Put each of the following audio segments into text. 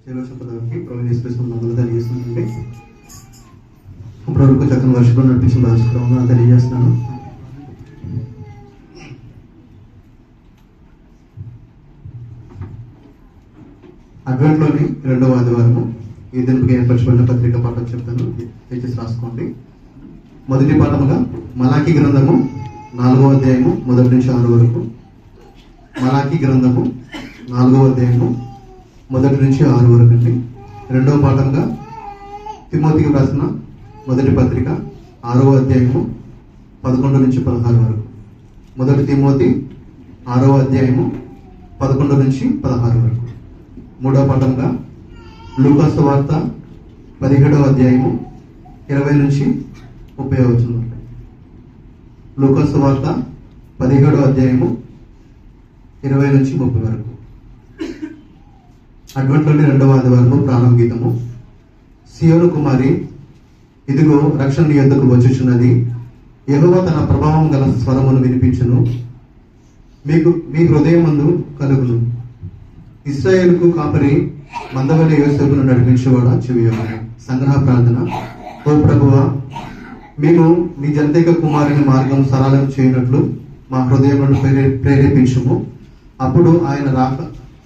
చేలోకి Praveen express మందులు తెలియజేస్తుందండి. ఇప్పటివరకు చక్కని వర్షంలో నడిపించిన రాజకీయ తెలియజేస్తున్నాను. అడ్వెంట్లోని 2వ ఆదివారము ఈ దినపుకి ఏర్పరచబడిన పత్రిక పాఠం చెప్తాను, దయచేసి రాసుకోండి. మొదటి పాఠముగా మలాకి గ్రంథము 4వ అధ్యాయము 1 నుంచి 6 వరకు. మలాకి గ్రంథము 4వ అధ్యాయము 1 నుంచి 6 వరకు అండి. రెండవ పాఠంగా తిమోతికి రాసిన మొదటి పత్రిక 6వ అధ్యాయము 11 నుంచి 16 వరకు. మొదటి తిమోతి 6వ అధ్యాయము 11 నుంచి 16 వరకు. మూడవ పాఠంగా లూకా సువార్త 17వ అధ్యాయము 20 నుంచి 30 వచనం. లూకా సువార్త 17వ అధ్యాయము 20 నుంచి 30 వరకు. అడ్వెంట్లోని 2వ ఆదివారము ప్రారంభ గీతము. సియోను కుమారి, ఇదిగో రక్షణ నీ యొద్దకు వచ్చుచున్నది, యెహోవా తన ప్రభావం గల స్వరమును వినిపించును, మీ హృదయమందు కలుగును. ఇశ్రాయేలుకు కాపరి మందవలె యోసేపును నడిపించేవాడా చెవియొగ్గును. సంగ్రహ ప్రార్థన. ఓ ప్రభువా, మేము నీ జనతైక కుమారుని మార్గం సరళం చేయనట్లు మా హృదయములను ప్రేరేపించుము. అప్పుడు ఆయన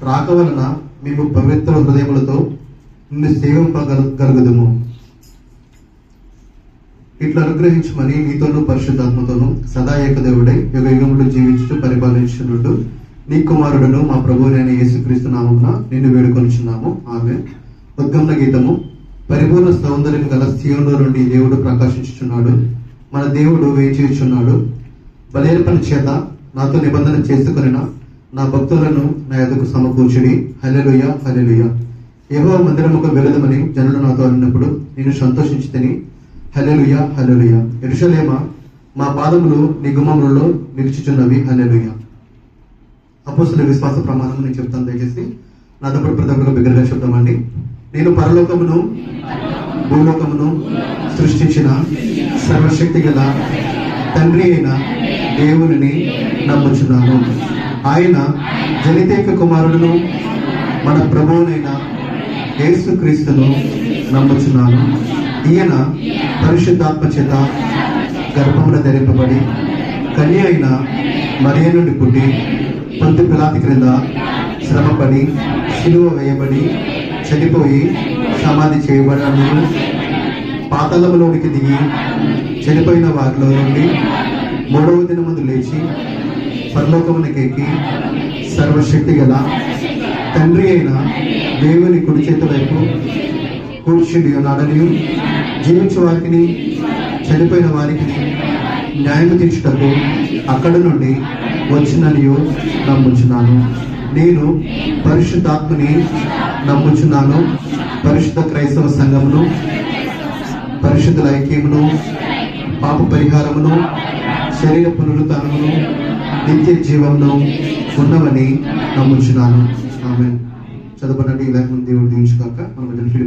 రాక వలన మేము పవిత్ర హృదయములతో నిన్ను సేవింపగలుగుదుము. ఇట్లా అనుగ్రహించమని నీతోనూ పరిశుద్ధాత్మతోనూ సదా ఏకదేవుడై యుగ యుగములు జీవించుటూ పరిపాలించున్నట్టు నీ కుమారుడును మా ప్రభువునైన యేసుక్రీస్తు నామమున నిన్ను వేడుకొనుచున్నాము. ఆమేన్. ఉద్గమన గీతము. పరిపూర్ణ సౌందర్యం గల సియోనులో నుండి దేవుడు ప్రకాశించుచున్నాడు. మన దేవుడు వేచియుచున్నాడు. బలియర్పణ చేత నాతో నిబంధన చేసుకొనిన నా భక్తులను నా ఎదుకు సమకూర్చుడి. హల్లెలూయా, హల్లెలూయా. యెహోవా మందిరముకు వెళదమని జనులు నాతో అన్నప్పుడు నేను సంతోషించి తిని. హల్లెలూయా, హల్లెలూయా. యెరూషలేమా, మా పాదములు నీ గుమ్మములలో నిలుచుచున్నవి. హల్లెలూయా. అపోస్తలుల విశ్వాస ప్రమాణం నేను చెప్తాను, దయచేసి నాతో పాటు ప్రతి ఒక్కరు బిగ్గరగా చెప్తామండి. నేను పరలోకమును భూలోకమును సృష్టించిన సర్వశక్తి గల తండ్రి అయిన దేవునిని నమ్ముచున్నాను. ఆయన జనితైక కుమారుడును మన ప్రభువునైన యేసుక్రీస్తును నమ్ముచున్నాను. ఈయన పరిశుద్ధాత్మ చేత గర్భమున ధరింపబడి కన్య అయిన మరియ నుండి పుట్టి పొంతి పిలాతు క్రింద శ్రమపడి సిలువ వేయబడి చనిపోయి సమాధి చేయబడను, పాతాళములోనికి దిగి చనిపోయిన వారిలో నుండి 3వ దినమందు లేచి పరలోకమునకు ఎక్కి సర్వశక్తి గల తండ్రి అయిన దేవుని కుడి చేతి వైపు కూర్చుండి ఉన్నాడని, జీవించే వారికి చనిపోయిన వారికి న్యాయం తీర్చుటకు అక్కడ నుండి వచ్చిననియు నమ్ముచున్నాను. నేను పరిశుద్ధాత్మని నమ్ముచున్నాను. పరిశుద్ధ క్రైస్తవ సంఘమును, పరిశుద్ధుల ఐక్యమును, పాప పరిహారమును, శరీర పునరుత్థానమును, నిత్య జీవమును ఉన్నవని నమ్ముచున్నాను. ఆమేన్. చదవబడండి. ఇలా దేవుడు దీవించుగాక. మనం